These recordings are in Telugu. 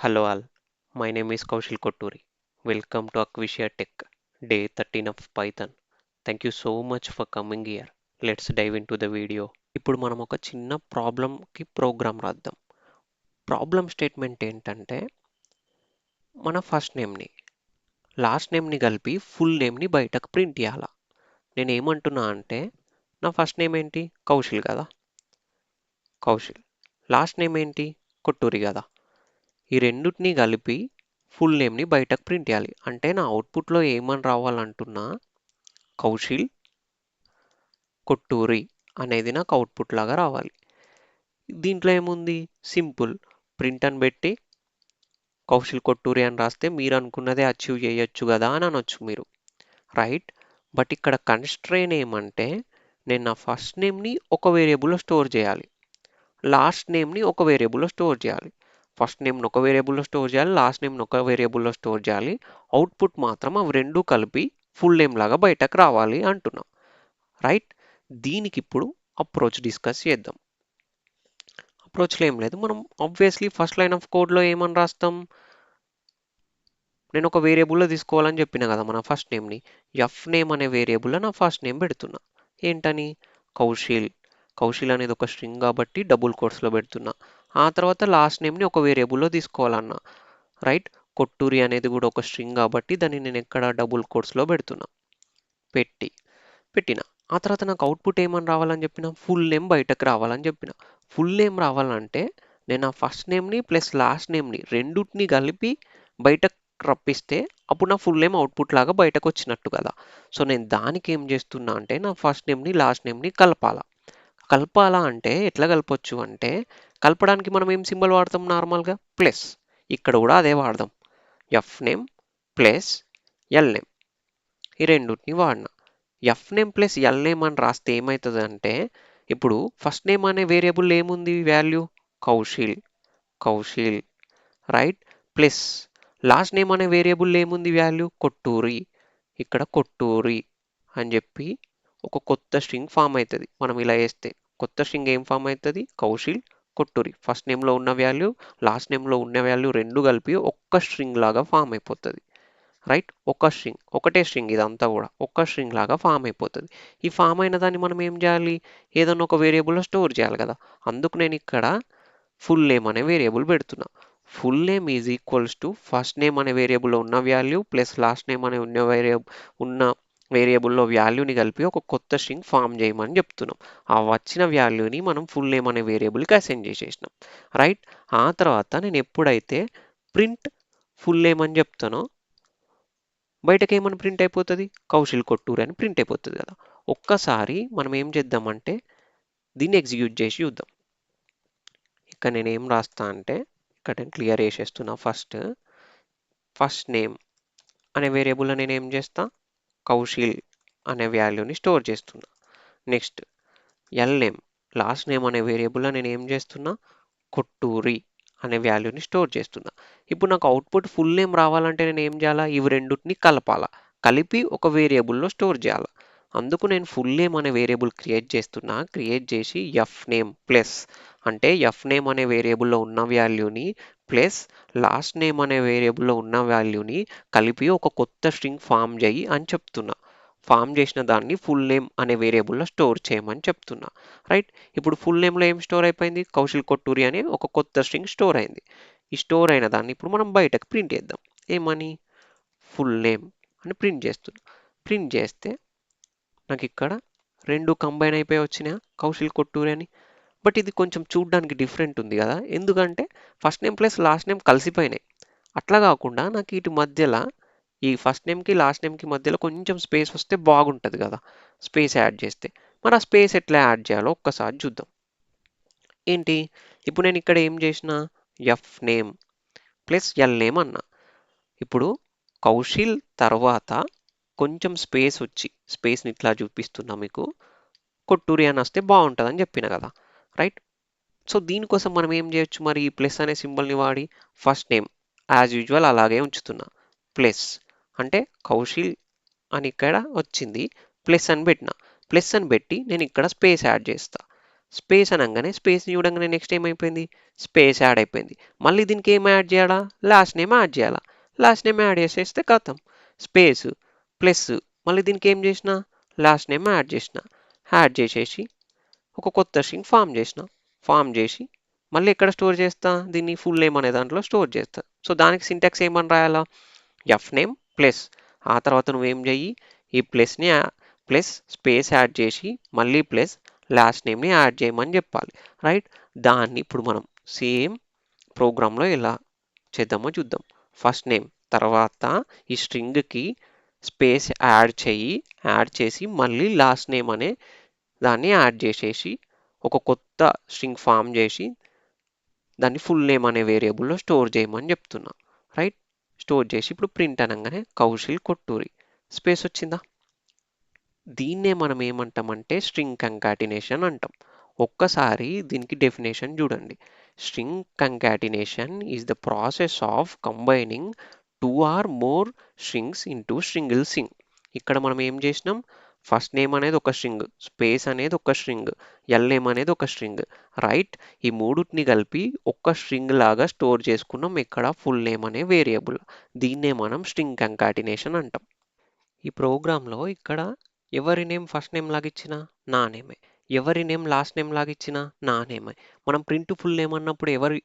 Hello all, my name is Kaushal Kotturi. Welcome to Acquisia Tech, day 13 of Python. Thank you so much for coming here. Let's dive into the video. ఇప్పుడు మనం ఒక చిన్న ప్రాబ్లంకి ప్రోగ్రామ్ రాద్దాం. ప్రాబ్లం స్టేట్మెంట్ ఏంటంటే మన ఫస్ట్ నేమ్ని లాస్ట్ నేమ్ని కలిపి ఫుల్ నేమ్ని బయటకు ప్రింట్ చేయాల. నేను ఏమంటున్నా అంటే నా ఫస్ట్ నేమ్ ఏంటి కౌశల్ కదా, కౌశల్. లాస్ట్ నేమ్ ఏంటి కొట్టూరి కదా. ఈ రెండుటిని కలిపి ఫుల్ నేమ్ని బయటకు ప్రింట్ చేయాలి. అంటే నా అవుట్పుట్లో ఏమని రావాలంటున్నా కౌశిల్ కొట్టూరి అనేది నాకు అవుట్పుట్ లాగా రావాలి. దీంట్లో ఏముంది, సింపుల్, ప్రింట్ అని పెట్టి కౌశిల్ కొట్టూరి అని రాస్తే మీరు అనుకున్నదే అచీవ్ చేయొచ్చు కదా అని అనొచ్చు మీరు, రైట్. బట్ ఇక్కడ కన్స్ట్రెయిన్ ఏమంటే నేను నా ఫస్ట్ నేమ్ని ఒక వేరియబుల్లో స్టోర్ చేయాలి, లాస్ట్ నేమ్ని ఒక వేరియబుల్లో స్టోర్ చేయాలి. ఫస్ట్ నేమ్ని ఒక వేరియబుల్లో స్టోర్ చేయాలి, లాస్ట్ నేమ్ని ఒక వేరియబుల్లో స్టోర్ చేయాలి. అవుట్పుట్ మాత్రం అవి రెండు కలిపి ఫుల్ నేమ్ లాగా బయటకు రావాలి అంటున్నాం, రైట్. దీనికి ఇప్పుడు అప్రోచ్ డిస్కస్ చేద్దాం. అప్రోచ్లో ఏం లేదు, మనం ఆబ్వియస్లీ ఫస్ట్ లైన్ ఆఫ్ కోడ్లో ఏమని రాస్తాం, నేను ఒక వేరియబుల్లో తీసుకోవాలని చెప్పిన కదా మన ఫస్ట్ నేమ్ని. ఎఫ్ నేమ్ అనే వేరియబుల్లో నా ఫస్ట్ నేమ్ పెడుతున్నా. ఏంటని, కౌశిల్. కౌశిల్ అనేది ఒక స్ట్రింగ్ కాబట్టి డబుల్ కోట్స్లో పెడుతున్నా. ఆ తర్వాత లాస్ట్ నేమ్ని ఒక వేరియబుల్లో తీసుకోవాలన్నా, రైట్. కొట్టూరి అనేది కూడా ఒక స్ట్రింగ్ కాబట్టి దాన్ని నేను ఎక్కడ డబుల్ కోట్స్లో పెడుతున్నా. పెట్టిన ఆ తర్వాత నాకు అవుట్పుట్ ఏమని రావాలని చెప్పిన, ఫుల్ నేమ్ బయటకు రావాలని చెప్పిన. ఫుల్ నేమ్ రావాలంటే నేను ఆ ఫస్ట్ నేమ్ని ప్లస్ లాస్ట్ నేమ్ని రెండుటిని కలిపి బయటకు రప్పిస్తే అప్పుడు నా ఫుల్ నేమ్ అవుట్పుట్ లాగా బయటకు వచ్చినట్టు కదా. సో నేను దానికి ఏం చేస్తున్నా అంటే నా ఫస్ట్ నేమ్ని లాస్ట్ నేమ్ని కలపాలా అంటే ఎట్లా కలపొచ్చు అంటే, కలపడానికి మనం ఏం సింబల్ వాడతాం నార్మల్గా, ప్లస్. ఇక్కడ కూడా అదే వాడదాం, F name plus L name, ఈ రెండుటిని వాడినా. F name plus L name అని రాస్తే ఏమవుతుంది అంటే, ఇప్పుడు ఫస్ట్ నేమ్ అనే వేరియబుల్ ఏముంది value, Kaushil, right. Plus last name అనే వేరియబుల్ ఏముంది వాల్యూ, కొట్టూరి. ఇక్కడ కొట్టూరి అని చెప్పి ఒక కొత్త స్ట్రింగ్ ఫామ్ అవుతుంది. మనం ఇలా వేస్తే కొత్త స్ట్రింగ్ ఏం ఫామ్ అవుతుంది, కౌశిల్ కొట్టూరి. ఫస్ట్ నేమ్లో ఉన్న వాల్యూ లాస్ట్ నేమ్లో ఉన్న వాల్యూ రెండు కలిపి ఒక్క స్ట్రింగ్ లాగా ఫామ్ అయిపోతుంది, రైట్. ఒకటే స్ట్రింగ్ ఇదంతా కూడా ఒక్క స్ట్రింగ్ లాగా ఫామ్ అయిపోతుంది. ఈ ఫామ్ అయిన దాన్ని మనం ఏం చేయాలి, ఏదన్నా ఒక వేరియబుల్లో స్టోర్ చేయాలి కదా. అందుకు నేను ఇక్కడ ఫుల్ నేమ్ అనే వేరియబుల్ పెడుతున్నా. Full name is equals to first name అనే వేరియబుల్లో ఉన్న వాల్యూ ప్లస్ లాస్ట్ నేమ్ అనే ఉన్న వేరియబుల్లో వాల్యూని కలిపి ఒక కొత్త స్ట్రింగ్ ఫామ్ చేయమని చెప్తున్నాం. ఆ వచ్చిన వాల్యూని మనం ఫుల్ నేమ్ అనే వేరియబుల్కి అసైన్ చేసేసినాం, రైట్. ఆ తర్వాత నేను ఎప్పుడైతే ప్రింట్ ఫుల్ నేమ్ అని చెప్తానో బయటకి ఏమని ప్రింట్ అయిపోతుంది, కౌశల్ కొట్టూరి అని ప్రింట్ అయిపోతుంది కదా. ఒక్కసారి మనం ఏం చేద్దామంటే దీన్ని ఎగ్జిక్యూట్ చేసి చూద్దాం. ఇక్కడ నేను ఏం రాస్తా అంటే, ఇక్కడ నేను క్లియర్ చేసేస్తున్నా. ఫస్ట్ నేమ్ అనే వేరియబుల్లో నేను ఏం చేస్తా, కౌశల్ అనే వాల్యూని స్టోర్ చేస్తున్నా. Next L name, last name అనే వేరియబుల్లో నేను ఏం చేస్తున్నా, కొట్టూరి అనే వాల్యూని స్టోర్ చేస్తున్నా. ఇప్పుడు నాకు అవుట్పుట్ ఫుల్ నేమ్ రావాలంటే నేను ఏం చేయాలా, ఇవి రెండుటిని కలపాలా, కలిపి ఒక వేరియబుల్లో స్టోర్ చేయాలి. అందుకు నేను ఫుల్ నేమ్ అనే వేరియబుల్ క్రియేట్ చేస్తున్నా. క్రియేట్ చేసి ఎఫ్ నేమ్ ప్లస్, అంటే ఎఫ్ నేమ్ అనే వేరియబుల్లో ఉన్న వాల్యూని ప్లస్ లాస్ట్ నేమ్ అనే వేరియబుల్లో ఉన్న వాల్యూని కలిపి ఒక కొత్త స్ట్రింగ్ ఫామ్ చేయి అని చెప్తున్నా. ఫామ్ చేసిన దాన్ని ఫుల్ నేమ్ అనే వేరియబుల్లో స్టోర్ చేయమని చెప్తున్నా, రైట్. ఇప్పుడు ఫుల్ నేమ్లో ఏం స్టోర్ అయిపోయింది, కౌశల్ కొట్టూరి అనే ఒక కొత్త స్ట్రింగ్ స్టోర్ అయింది. ఈ స్టోర్ అయిన దాన్ని ఇప్పుడు మనం బయటకు ప్రింట్ చేద్దాం. ఏమని, ఫుల్ నేమ్ అని ప్రింట్ చేస్తున్నాం. ప్రింట్ చేస్తే నాకు ఇక్కడ రెండు కంబైన్ అయిపోయి వచ్చినాయి, కౌశల్ కొట్టూరి అని. బట్ ఇది కొంచెం చూడడానికి డిఫరెంట్ ఉంది కదా, ఎందుకంటే first name plus last name కలిసిపోయినాయి. అట్లా కాకుండా నాకు ఇటు మధ్యలో ఈ ఫస్ట్ నేమ్కి లాస్ట్ నేమ్కి మధ్యలో కొంచెం స్పేస్ వస్తే బాగుంటుంది కదా, స్పేస్ యాడ్ చేస్తే. మరి ఆ స్పేస్ ఎట్లా యాడ్ చేయాలో ఒక్కసారి చూద్దాం. ఏంటి, ఇప్పుడు నేను ఇక్కడ ఏం చేసిన, F name plus L name అన్నా. ఇప్పుడు కౌశిల్ తర్వాత కొంచెం స్పేస్ వచ్చి, స్పేస్ని ఇట్లా చూపిస్తున్నా మీకు, కొట్టూరి అని వస్తే బాగుంటుందని చెప్పిన కదా, రైట్. సో దీనికోసం మనం ఏం చేయొచ్చు, మరి ఈ ప్లస్ అనే సింబల్ని వాడి ఫస్ట్ నేమ్ యాజ్ యూజువల్ అలాగే ఉంచుతున్నా. ప్లస్ అంటే కౌశిల్ అని ఇక్కడ వచ్చింది, ప్లస్ అని పెట్టిన. ప్లస్ అని పెట్టి నేను ఇక్కడ స్పేస్ యాడ్ చేస్తా. స్పేస్ అనగానే స్పేస్ని చూడంగానే నెక్స్ట్ ఏమైపోయింది, స్పేస్ యాడ్ అయిపోయింది. మళ్ళీ దీనికి ఏం యాడ్ చేయాలా, లాస్ట్ నేమ్ యాడ్ చేయాలా. లాస్ట్ నేమ్ యాడ్ చేసేస్తే కథం, స్పేస్ ప్లస్ మళ్ళీ దీనికి ఏం చేసిన, లాస్ట్ నేమ్ యాడ్ చేసిన. యాడ్ చేసేసి ఒక కొత్త స్ట్రింగ్ ఫామ్ చేసి మళ్ళీ ఎక్కడ స్టోర్ చేస్తా, దీన్ని ఫుల్ నేమ్ అనే దాంట్లో స్టోర్ చేస్తా. సో దానికి సింటాక్స్ ఏమని రాయాలా, ఎఫ్ నేమ్ ప్లస్ ఆ తర్వాత నువ్వేం చెయ్యి, ఈ ప్లస్ని ప్లస్ స్పేస్ యాడ్ చేసి మళ్ళీ ప్లస్ లాస్ట్ నేమ్ని యాడ్ చేయమని చెప్పాలి. రైట్, దాన్ని ఇప్పుడు మనం సేమ్ ప్రోగ్రాంలో ఎలా చేద్దామో చూద్దాం. ఫస్ట్ నేమ్ తర్వాత ఈ స్ట్రింగ్కి స్పేస్ యాడ్ చేసి మళ్ళీ లాస్ట్ నేమ్ అనే దాన్ని యాడ్ చేసేసి ఒక కొత్త స్ట్రింగ్ ఫామ్ చేసి దాన్ని ఫుల్ నేమ్ అనే వేరియబుల్లో స్టోర్ చేయమని చెప్తున్నా. రైట్, స్టోర్ చేసి ఇప్పుడు ప్రింట్ అనగానే కౌశల్ కొట్టూరి స్పేస్ వచ్చిందా. దీన్నే మనం ఏమంటామంటే స్ట్రింగ్ కంకాటినేషన్ అంటాం. ఒక్కసారి దీనికి డెఫినేషన్ చూడండి. String concatenation is the process of combining two or more strings into single string. ఇక్కడ మనం ఏం చేసినాం, ఫస్ట్ నేమ్ అనేది ఒక స్ట్రింగ్, స్పేస్ అనేది ఒక స్ట్రింగ్, ఎల్ నేమ్ అనేది ఒక స్ట్రింగ్. రైట్, ఈ మూడుని కలిపి ఒక్క స్ట్రింగ్ లాగా స్టోర్ చేసుకున్నాం ఇక్కడ ఫుల్ నేమ్ అనే వేరియబుల్. దీన్నే మనం స్ట్రింగ్ కంకాటినేషన్ అంటాం. ఈ ప్రోగ్రాంలో ఇక్కడ ఎవరి నేమ్ ఫస్ట్ నేమ్ లాగా ఇచ్చిన నా నేమే, ఎవరి నేమ్ లాస్ట్ నేమ్ లాగా ఇచ్చిన నా నేమే. మనం ప్రింట్ ఫుల్ నేమ్ అన్నప్పుడు ఎవరి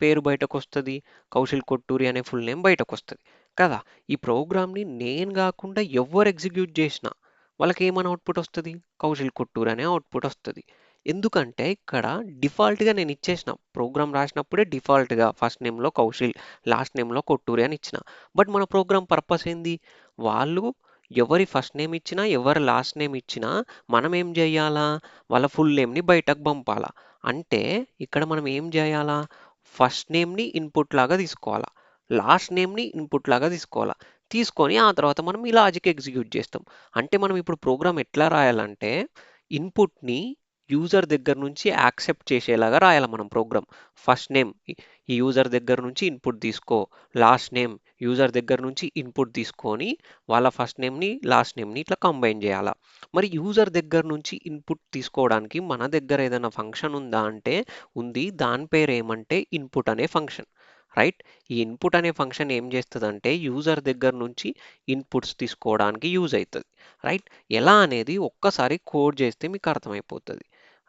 పేరు బయటకు వస్తుంది, కౌశల్ కొట్టూరి అనే ఫుల్ నేమ్ బయటకు వస్తుంది కదా. ఈ ప్రోగ్రామ్ని నేను కాకుండా ఎవరు ఎగ్జిక్యూట్ చేసినా వాళ్ళకి ఏమైనా అవుట్పుట్ వస్తుంది, కౌశల్ కొట్టూరి అనే అవుట్పుట్ వస్తుంది. ఎందుకంటే ఇక్కడ డిఫాల్ట్గా నేను ఇచ్చేసిన ప్రోగ్రామ్ రాసినప్పుడే డిఫాల్ట్గా ఫస్ట్ నేమ్లో కౌశల్ లాస్ట్ నేమ్లో కొట్టూరి అని ఇచ్చిన. బట్ మన ప్రోగ్రామ్ పర్పస్ ఏంది, వాళ్ళు ఎవరి ఫస్ట్ నేమ్ ఇచ్చినా ఎవరి లాస్ట్ నేమ్ ఇచ్చినా మనం ఏం చేయాలా, వాళ్ళ ఫుల్ నేమ్ని బయటకు పంపాలా. అంటే ఇక్కడ మనం ఏం చేయాలా, ఫస్ట్ నేమ్ని ఇన్పుట్ లాగా తీసుకోవాలా, లాస్ట్ నేమ్ని ఇన్పుట్ లాగా తీసుకోవాలా. తీసుకొని ఆ తర్వాత మనం ఈ లాజిక్ ఎగ్జిక్యూట్ చేస్తాం. అంటే మనం ఇప్పుడు ప్రోగ్రామ్ ఎట్లా రాయాలంటే ఇన్పుట్ని యూజర్ దగ్గర నుంచి యాక్సెప్ట్ చేసేలాగా రాయాలి మనం ప్రోగ్రామ్. ఫస్ట్ నేమ్ ఈ యూజర్ దగ్గర నుంచి ఇన్పుట్ తీసుకో, లాస్ట్ నేమ్ యూజర్ దగ్గర నుంచి ఇన్పుట్ తీసుకొని వాళ్ళ ఫస్ట్ నేమ్ని లాస్ట్ నేమ్ని ఇట్లా కంబైన్ చేయాలా. మరి యూజర్ దగ్గర నుంచి ఇన్పుట్ తీసుకోవడానికి మన దగ్గర ఏదైనా ఫంక్షన్ ఉందా అంటే ఉంది, దాని పేరు ఏమంటే ఇన్పుట్ అనే ఫంక్షన్. రైట్, ఈ ఇన్పుట్ అనే ఫంక్షన్ ఏం చేస్తుందంటే యూజర్ దగ్గర నుంచి ఇన్పుట్స్ తీసుకోవడానికి యూజ్ అవుతుంది. రైట్, ఎలా అనేది ఒక్కసారి కోడ్ చేస్తే మీకు అర్థమైపోతుంది.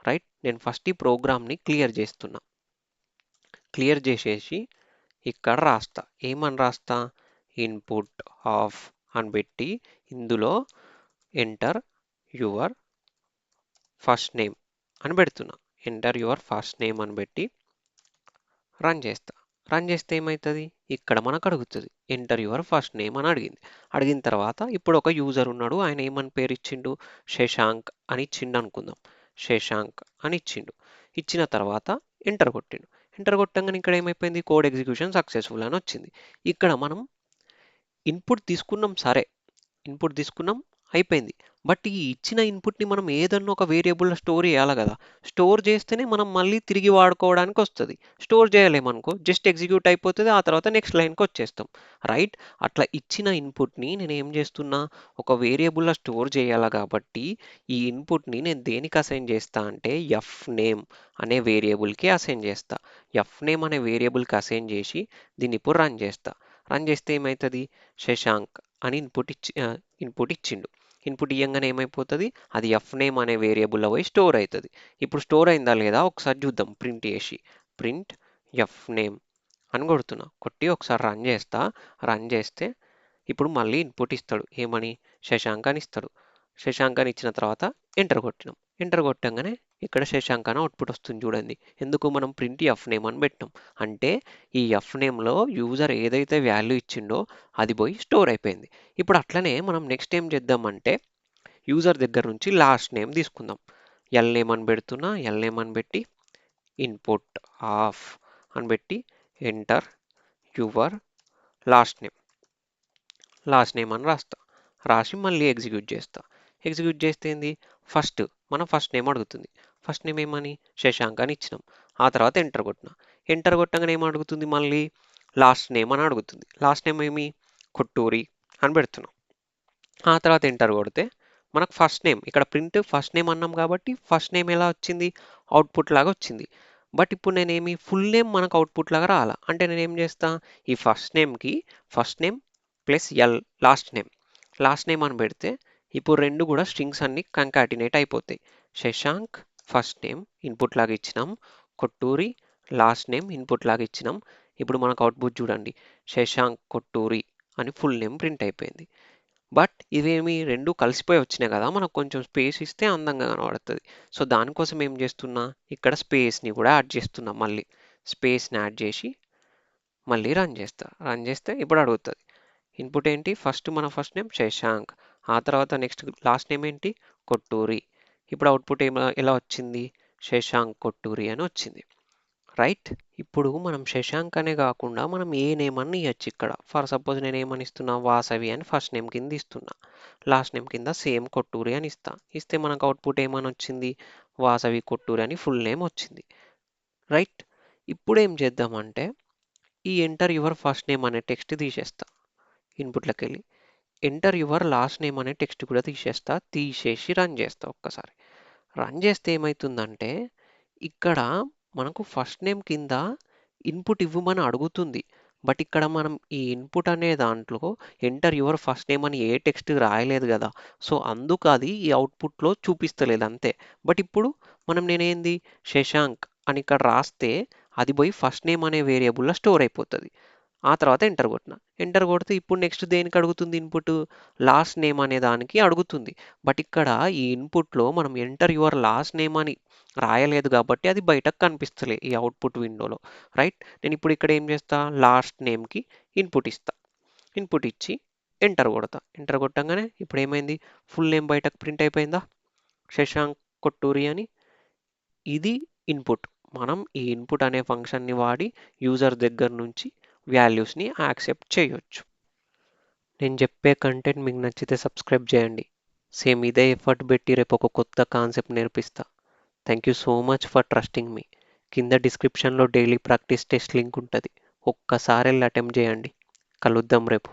రైట్, నేను ఫస్ట్ ఈ ప్రోగ్రామ్ని క్లియర్ చేస్తున్నా. క్లియర్ చేసేసి ఇక్కడ రాస్తా, ఏమని రాస్తా, ఇన్పుట్ ఆఫ్ అని పెట్టి ఇందులో ఎంటర్ యువర్ ఫస్ట్ నేమ్ అని పెడుతున్నా. ఎంటర్ యువర్ ఫస్ట్ నేమ్ అని పెట్టి రన్ చేస్తా. రన్ చేస్తే ఏమవుతుంది, ఇక్కడ మనకు అడుగుతుంది ఎంటర్ యువర్ ఫస్ట్ నేమ్ అని అడిగింది. అడిగిన తర్వాత ఇప్పుడు ఒక యూజర్ ఉన్నాడు, ఆయన ఏమని పేరు ఇచ్చిండు, శశాంక్ అని ఇచ్చిండు అనుకుందాం. శశాంక్ అని ఇచ్చిండు. ఇచ్చిన తర్వాత ఎంటర్ కొట్టిండు. ఎంటర్ కొట్టంగానే ఇక్కడ ఏమైపోయింది, కోడ్ ఎగ్జిక్యూషన్ సక్సెస్ఫుల్ అని వచ్చింది. ఇక్కడ మనం ఇన్పుట్ తీసుకున్నాం, సరే ఇన్పుట్ తీసుకున్నాం అయిపోయింది. బట్ ఈ ఇచ్చిన ఇన్పుట్ని మనం ఏదన్నా ఒక వేరియబుల్లో స్టోర్ చేయాలి కదా. స్టోర్ చేస్తేనే మనం మళ్ళీ తిరిగి వాడుకోవడానికి వస్తుంది. స్టోర్ చేయలేమనుకో జస్ట్ ఎగ్జిక్యూట్ అయిపోతుంది, ఆ తర్వాత నెక్స్ట్ లైన్కి వచ్చేస్తాం. రైట్, అట్లా ఇచ్చిన ఇన్పుట్ని నేను ఏం చేస్తున్నా, ఒక వేరియబుల్లో స్టోర్ చేయాలి కాబట్టి ఈ ఇన్పుట్ని నేను దేనికి అసైన్ చేస్తా అంటే ఎఫ్ నేమ్ అనే వేరియబుల్కి అసైన్ చేస్తా. ఎఫ్ నేమ్ అనే వేరియబుల్కి అసైన్ చేసి దీన్ని ఇప్పుడు రన్ చేస్తా. రన్ చేస్తే ఏమవుతుంది, శశాంక్ అని ఇన్పుట్ ఇచ్చిండు. ఇన్పుట్ ఇవ్వగానే ఏమైపోతుంది, అది ఎఫ్ నేమ్ అనే వేరియబుల్లో పోయి స్టోర్ అవుతుంది. ఇప్పుడు స్టోర్ అయిందా లేదా ఒకసారి చూద్దాం, ప్రింట్ చేసి ప్రింట్ ఎఫ్ నేమ్ అని కొడుతున్నా. కొట్టి ఒకసారి రన్ చేస్తా. రన్ చేస్తే ఇప్పుడు మళ్ళీ ఇన్పుట్ ఇస్తాడు, ఏమని, శశాంక్ అని ఇస్తాడు. శశాంక్ అని ఇచ్చిన తర్వాత ఎంటర్ కొట్టినాం. ఎంటర్ కొట్టంగానే ఇక్కడ శశాంక్ అని అవుట్పుట్ వస్తుంది చూడండి. ఎందుకు, మనం ప్రింట్ ఎఫ్ నేమ్ అని పెట్టినాం. అంటే ఈ ఎఫ్ నేమ్లో యూజర్ ఏదైతే వాల్యూ ఇచ్చిండో అది పోయి స్టోర్ అయిపోయింది. ఇప్పుడు అట్లనే మనం నెక్స్ట్ ఏం చేద్దామంటే యూజర్ దగ్గర నుంచి లాస్ట్ నేమ్ తీసుకుందాం. ఎల్ నేమ్ అని పెడుతున్నా, ఎల్ నేమ్ అని పెట్టి ఇన్పుట్ ఆఫ్ అని పెట్టి ఎంటర్ యువర్ లాస్ట్ నేమ్ అని రాస్తా. రాసి మళ్ళీ ఎగ్జిక్యూట్ చేస్తా. ఎగ్జిక్యూట్ చేస్తే ఏంది, మనం ఫస్ట్ నేమ్ అడుగుతుంది. ఫస్ట్ నేమ్ ఏమని, శశాంక్ అని ఇచ్చినాం. ఆ తర్వాత ఎంటర్ కొట్టిన. ఎంటర్ కొట్టగానే ఏం అడుగుతుంది, మళ్ళీ లాస్ట్ నేమ్ అని అడుగుతుంది. లాస్ట్ నేమ్ ఏమి, కొట్టూరి అని పెడుతున్నాం. ఆ తర్వాత ఎంటర్ కొడితే మనకు ఫస్ట్ నేమ్, ఇక్కడ ప్రింట్ ఫస్ట్ నేమ్ అన్నాం కాబట్టి ఫస్ట్ నేమ్ ఎలా వచ్చింది, అవుట్పుట్ లాగా వచ్చింది. బట్ ఇప్పుడు నేనేమి ఫుల్ నేమ్ మనకు అవుట్పుట్ లాగా రాలా. అంటే నేనేం చేస్తా, ఈ first name plus L last name అని పెడితే ఇప్పుడు రెండు కూడా స్ట్రింగ్స్ అన్ని కంకాటినేట్ అయిపోతాయి. శశాంక్ ఫస్ట్ నేమ్ ఇన్పుట్ లాగా ఇచ్చినాం, కొట్టూరి లాస్ట్ నేమ్ ఇన్పుట్ లాగా ఇచ్చినాం. ఇప్పుడు మనకు అవుట్పుట్ చూడండి, శశాంక్ కొట్టూరి అని ఫుల్ నేమ్ ప్రింట్ అయిపోయింది. బట్ ఇవేమి రెండు కలిసిపోయి వచ్చినాయి కదా, మనకు కొంచెం స్పేస్ ఇస్తే అందంగా కనబడుతుంది. సో దానికోసం ఏం చేస్తున్నా, ఇక్కడ స్పేస్ని కూడా యాడ్ చేస్తున్నా. మళ్ళీ స్పేస్ని యాడ్ చేసి మళ్ళీ రన్ చేస్తే ఇప్పుడు అడుగుతుంది ఇన్పుట్ ఏంటి, ఫస్ట్ నేమ్ శశాంక్, ఆ తర్వాత నెక్స్ట్ లాస్ట్ నేమ్ ఏంటి, కొట్టూరి. ఇప్పుడు అవుట్పుట్ ఎలా వచ్చింది, శశాంక్ కొట్టూరి అని వచ్చింది. రైట్. ఇప్పుడు మనం శశాంక్ అనే కాకుండా మనం ఏ నేమ్ అని ఇవ్వచ్చు. ఇక్కడ ఫర్ సపోజ్ నేను ఏమని ఇస్తున్నా, వాసవి అని ఫస్ట్ నేమ్ కింద ఇస్తున్నా, లాస్ట్ నేమ్ కింద సేమ్ కొట్టూరి అని ఇస్తే మనకు అవుట్పుట్ ఏమని వచ్చింది, వాసవి కొట్టూరి అని ఫుల్ నేమ్ వచ్చింది. రైట్. ఇప్పుడు ఏం చేద్దామంటే ఈ ఎంటర్ యువర్ ఫస్ట్ నేమ్ అనే టెక్స్ట్ తీసేస్తా, ఇన్పుట్లోకి వెళ్ళి ఎంటర్ యువర్ లాస్ట్ నేమ్ అనే టెక్స్ట్ కూడా తీసేసి రన్ చేస్తా. ఒక్కసారి రన్ చేస్తే ఏమవుతుందంటే ఇక్కడ మనకు ఫస్ట్ నేమ్ కింద ఇన్పుట్ ఇవ్వమని అడుగుతుంది. బట్ ఇక్కడ మనం ఈ ఇన్పుట్ అనే దాంట్లో ఎంటర్ యువర్ ఫస్ట్ నేమ్ అని ఏ టెక్స్ట్ రాయలేదు కదా, సో అందుకు అది ఈ అవుట్పుట్లో చూపిస్తలేదు అంతే. బట్ ఇప్పుడు నేనేంది శశాంక్ అని ఇక్కడ రాస్తే అది పోయి ఫస్ట్ నేమ్ అనే వేరియబుల్లో స్టోర్ అయిపోతుంది. ఆ తర్వాత ఎంటర్ కొడితే ఇప్పుడు నెక్స్ట్ దేనికి అడుగుతుంది ఇన్పుట్, లాస్ట్ నేమ్ అనే దానికి అడుగుతుంది. బట్ ఇక్కడ ఈ ఇన్పుట్లో మనం ఎంటర్ యువర్ లాస్ట్ నేమ్ అని రాయలేదు కాబట్టి అది బయటకు కనిపిస్తలే ఈ అవుట్పుట్ విండోలో. రైట్. నేను ఇప్పుడు ఇక్కడ ఏం చేస్తా, లాస్ట్ నేమ్కి ఇన్పుట్ ఇచ్చి ఎంటర్ కొట్టంగానే ఇప్పుడు ఏమైంది, ఫుల్ నేమ్ బయటకు ప్రింట్ అయిపోయిందా, శశాంక్ కొట్టూరి అని. ఇది ఇన్పుట్. మనం ఈ ఇన్పుట్ అనే ఫంక్షన్ని వాడి యూజర్ దగ్గర నుంచి వాల్యూస్ని యాక్సెప్ట్ చేయొచ్చు. నేను చెప్పే కంటెంట్ మీకు నచ్చితే సబ్స్క్రైబ్ చేయండి. సేమ్ ఇదే ఎఫర్ట్ పెట్టి రేపు ఒక కొత్త కాన్సెప్ట్ నేర్పిస్తా. Thank you so much for trusting me. కింద డిస్క్రిప్షన్లో డైలీ ప్రాక్టీస్ టెస్ట్ లింక్ ఉంటుంది, ఒక్కసారి వెళ్ళి అటెంప్ట్ చేయండి. కలుద్దాం రేపు.